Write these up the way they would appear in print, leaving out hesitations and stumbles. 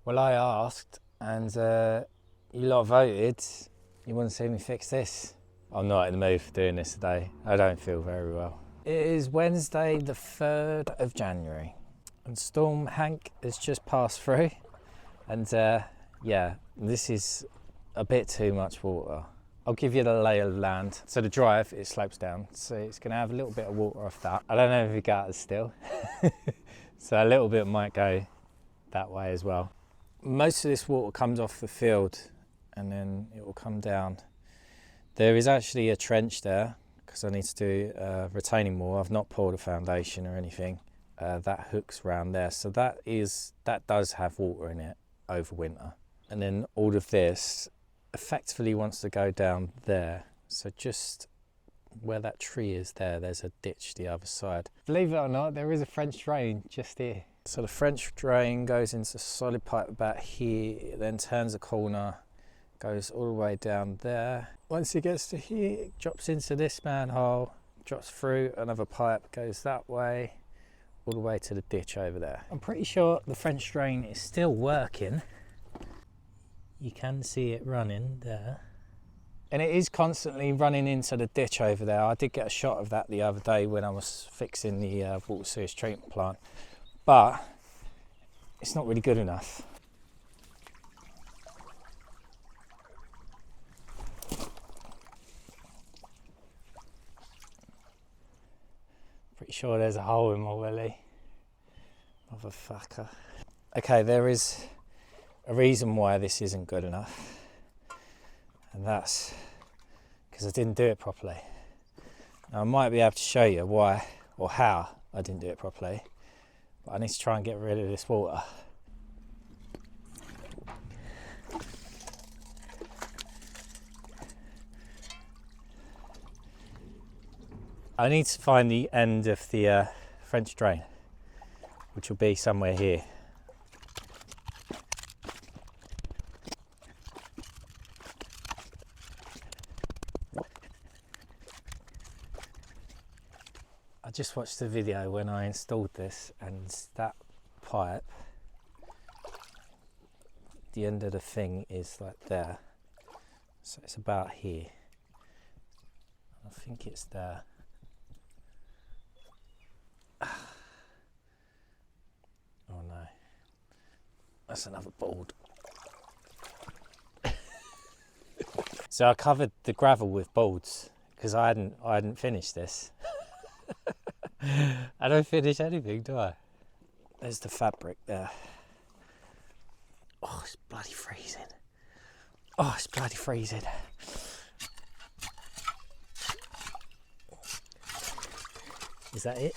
Well, I asked, and you lot voted you want to see me fix this. I'm not in the mood for doing this today. I don't feel very well. It is Wednesday the 3rd of January, and Storm Hank has just passed through, and yeah, this is a bit too much water. I'll give you the lay of the land. So the drive, it slopes down, so it's going to have a little bit of water off that. I don't know if it gutters still, so a little bit might go that way as well. Most of this water comes off the field and then it will come down. There is actually a trench there because I need to do retaining wall. I've not poured a foundation or anything. That hooks around there, so that does have water in it over winter. And then all of this effectively wants to go down there. So just where that tree is there's a ditch the other side. Believe it or not, there is a French drain just here. So the French drain goes into solid pipe about here, it then turns a corner, goes all the way down there. Once it gets to here, it drops into this manhole, drops through another pipe, goes that way, all the way to the ditch over there. I'm pretty sure the French drain is still working. You can see it running there. And it is constantly running into the ditch over there. I did get a shot of that the other day when I was fixing the water sewage treatment plant. But it's not really good enough. Pretty sure there's a hole in my willy. Motherfucker. Okay, there is a reason why this isn't good enough. And that's because I didn't do it properly. Now I might be able to show you why or how I didn't do it properly. But I need to try and get rid of this water. I need to find the end of the French drain, which will be somewhere here. I just watched the video when I installed this, and that pipe, the end of the thing is like there, so it's about here. I think it's there. Oh no, that's another board. So I covered the gravel with boards because I hadn't finished this. I don't finish anything, do I? There's the fabric there. Oh, it's bloody freezing. Oh, it's bloody freezing. Is that it?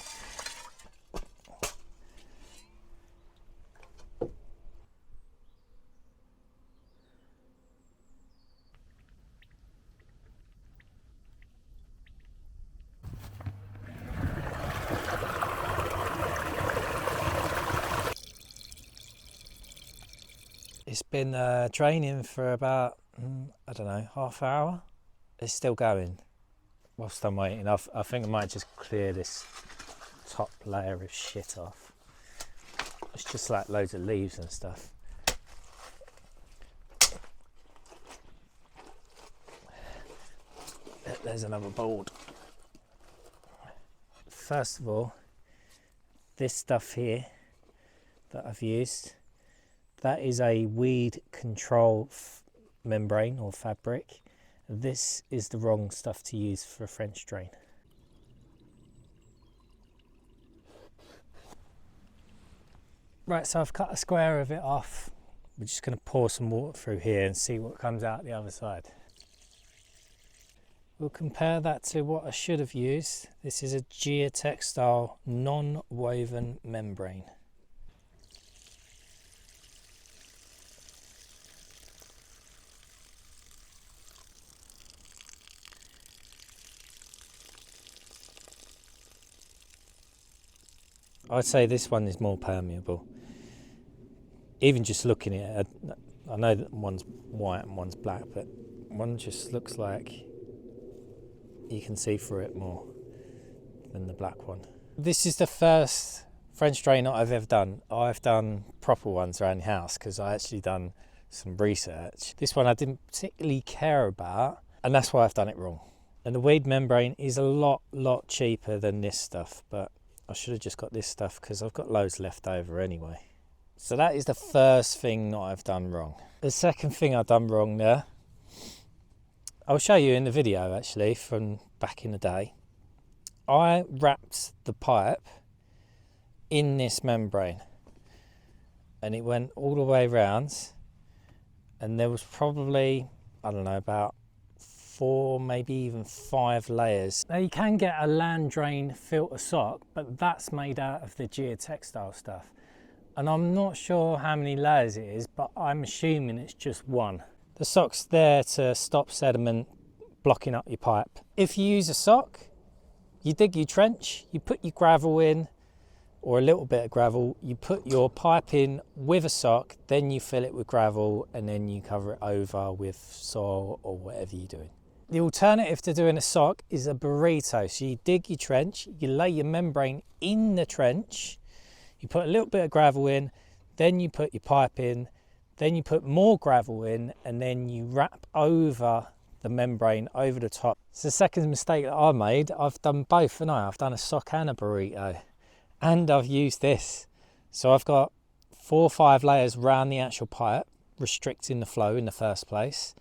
It's been draining for about, I don't know, half hour. It's still going whilst I'm waiting. I think I might just clear this top layer of shit off. It's just like loads of leaves and stuff. There's another board. First of all, this stuff here that I've used, that is a weed control membrane or fabric. This is the wrong stuff to use for a French drain. Right, so I've cut a square of it off. We're just going to pour some water through here and see what comes out the other side. We'll compare that to what I should have used. This is a Geotextile non-woven membrane. I'd say this one is more permeable. Even just looking at it, I know that one's white and one's black, but one just looks like you can see through it more than the black one. This is the first French drain that I've ever done, I've done proper ones around the house because I actually done some research. This one I didn't particularly care about, and that's why I've done it wrong. And the weed membrane is a lot cheaper than this stuff, but I should have just got this stuff because I've got loads left over anyway. So that is the first thing that I've done wrong. The second thing I've done wrong there, I'll show you in the video actually from back in the day. I wrapped the pipe in this membrane and it went all the way around, and there was probably, I don't know, about 4, maybe even 5 layers. Now you can get a land drain filter sock, but that's made out of the geotextile stuff. And I'm not sure how many layers it is, but I'm assuming it's just one. The sock's there to stop sediment blocking up your pipe. If you use a sock, you dig your trench, you put your gravel in, or a little bit of gravel, you put your pipe in with a sock, then you fill it with gravel, and then you cover it over with soil or whatever you're doing. The alternative to doing a sock is a burrito. So you dig your trench, you lay your membrane in the trench, you put a little bit of gravel in, then you put your pipe in, then you put more gravel in, and then you wrap over the membrane over the top. It's the second mistake that I made. I've done both, and I've done a sock and a burrito. And I've used this. So I've got 4 or 5 layers around the actual pipe, restricting the flow in the first place.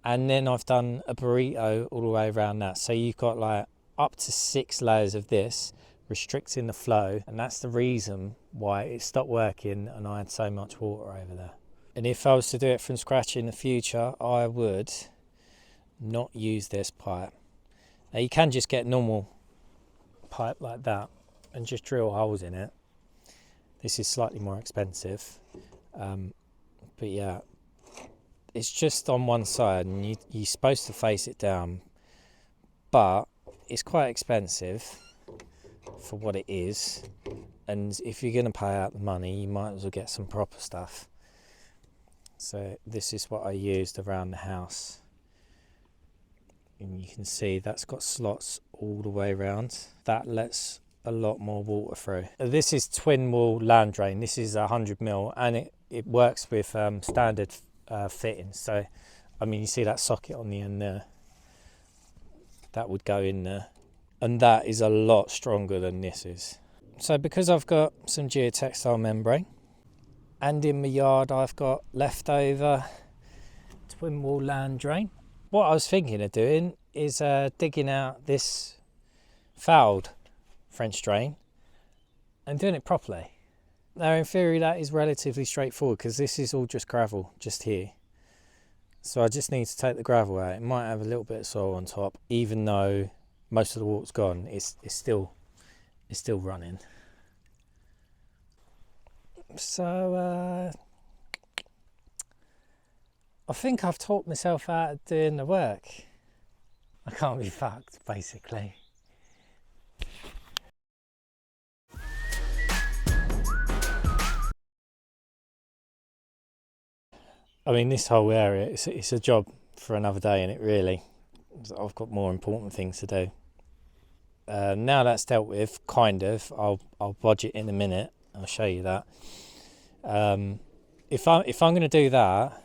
And then I've done a burrito all the way around that. So you've got like up to 6 layers of this restricting the flow. And that's the reason why it stopped working and I had so much water over there. And if I was to do it from scratch in the future, I would not use this pipe. Now you can just get normal pipe like that and just drill holes in it. This is slightly more expensive, but yeah, it's just on one side and you're supposed to face it down, but it's quite expensive for what it is, and if you're going to pay out the money, you might as well get some proper stuff. So this is what I used around the house, and you can see that's got slots all the way around. That lets a lot more water through. This is twin wall land drain. This is 100mm, and it works with standard fittings. So I mean, you see that socket on the end there, that would go in there, and that is a lot stronger than this is. So because I've got some geotextile membrane, and in my yard I've got leftover twin wall land drain, what I was thinking of doing is digging out this fouled French drain and doing it properly. Now in theory that is relatively straightforward because this is all just gravel just here. So I just need to take the gravel out. It might have a little bit of soil on top, even though most of the water's gone, it's still running. So I think I've talked myself out of doing the work. I can't be fucked, basically. I mean, this whole area, it's a job for another day, and it really, I've got more important things to do. Now that's dealt with, kind of, I'll budget in a minute. I'll show you that. If I'm going to do that,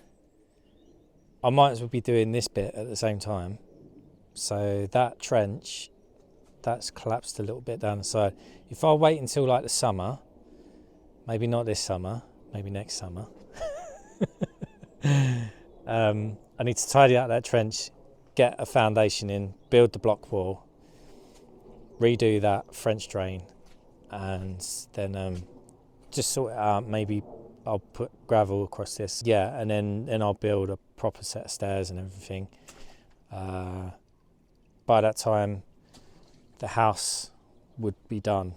I might as well be doing this bit at the same time. So that trench, that's collapsed a little bit down the side. If I wait until like the summer, maybe not this summer, maybe next summer, I need to tidy out that trench, get a foundation in, build the block wall, redo that French drain, and then just sort it out. Maybe I'll put gravel across this, yeah, and then I'll build a proper set of stairs and everything. By that time the house would be done,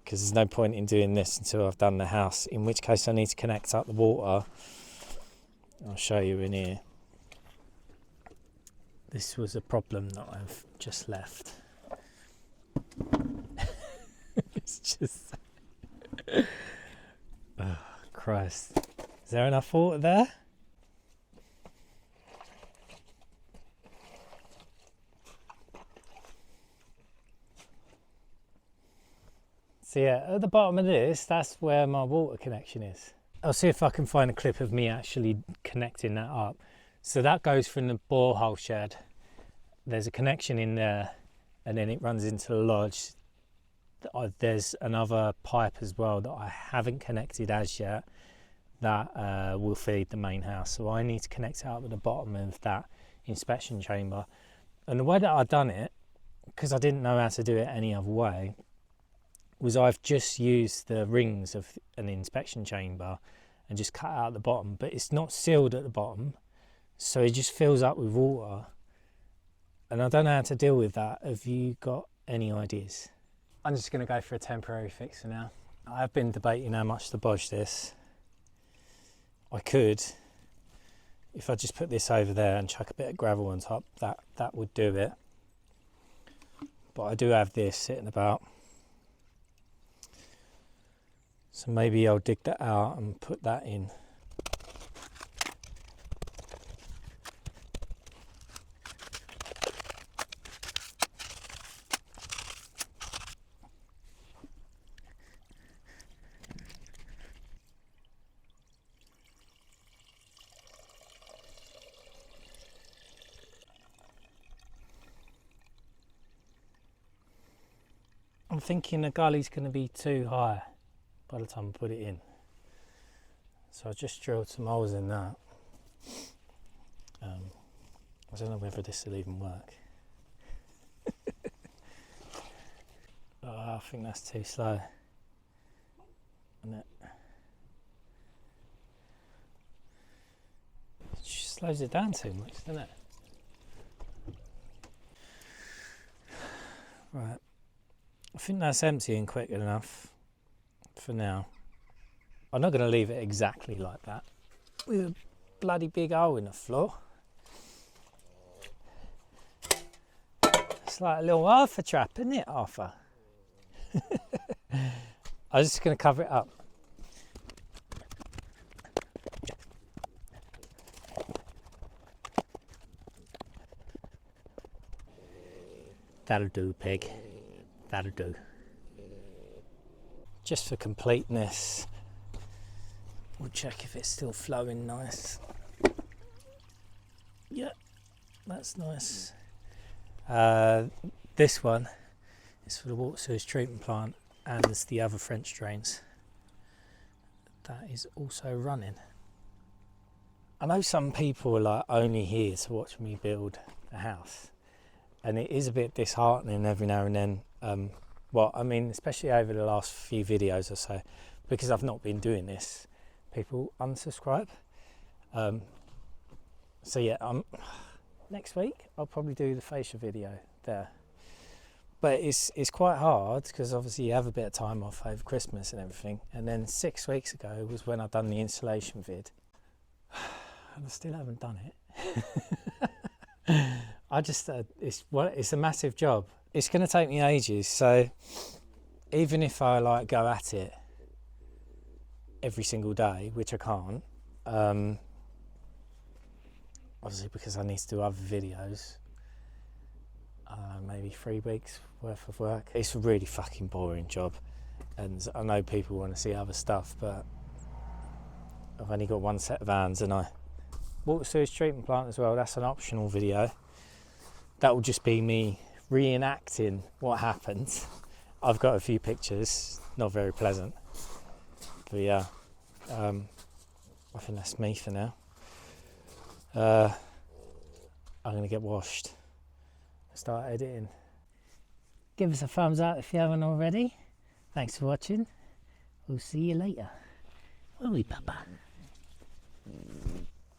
because there's no point in doing this until I've done the house, in which case I need to connect up the water. I'll show you in here. This was a problem that I've just left. It's just oh Christ, is there enough water there? So yeah, at the bottom of this, that's where my water connection is. I'll see if I can find a clip of me actually connecting that up. So that goes from the borehole shed. There's a connection in there, and then it runs into the lodge. There's another pipe as well that I haven't connected as yet that will feed the main house. So I need to connect it up at the bottom of that inspection chamber. And the way that I've done it, because I didn't know how to do it any other way, was I've just used the rings of an inspection chamber and just cut out the bottom, but it's not sealed at the bottom, so it just fills up with water. And I don't know how to deal with that. Have you got any ideas? I'm just going to go for a temporary fix for now. I've been debating how much to bodge this. I could, if I just put this over there and chuck a bit of gravel on top, that would do it. But I do have this sitting about. So maybe I'll dig that out and put that in. I'm thinking the gully's going to be too high by the time I put it in. So I just drilled some holes in that. I don't know whether this will even work. I think that's too slow. Isn't it? It just slows it down too much, doesn't it? Right. I think that's emptying quick enough for now. I'm not going to leave it exactly like that with a bloody big hole in the floor. It's like a little Arthur trap, isn't it, Arthur? I'm just going to cover it up. That'll do, pig. That'll do. Just for completeness, we'll check if it's still flowing nice. Yeah, that's nice. This one is for the water sewage treatment plant, and there's the other French drains. That is also running. I know some people are like only here to watch me build a house, and it is a bit disheartening every now and then. Well, I mean, especially over the last few videos or so, because I've not been doing this, people unsubscribe. So yeah, next week I'll probably do the fascia video there. But it's quite hard because obviously you have a bit of time off over Christmas and everything. And then 6 weeks ago was when I done the installation vid. And I still haven't done it. I just, it's a massive job. It's going to take me ages, so even if I like go at it every single day, which I can't, obviously because I need to do other videos, maybe 3 weeks worth of work. It's a really fucking boring job, and I know people want to see other stuff, but I've only got one set of hands, and water sewage treatment plant as well. That's an optional video. That will just be me reenacting what happened. I've got a few pictures, not very pleasant, but yeah, I think that's me for now. I'm gonna get washed, start editing. Give us a thumbs up if you haven't already. Thanks for watching. We'll see you later. Oi, Papa.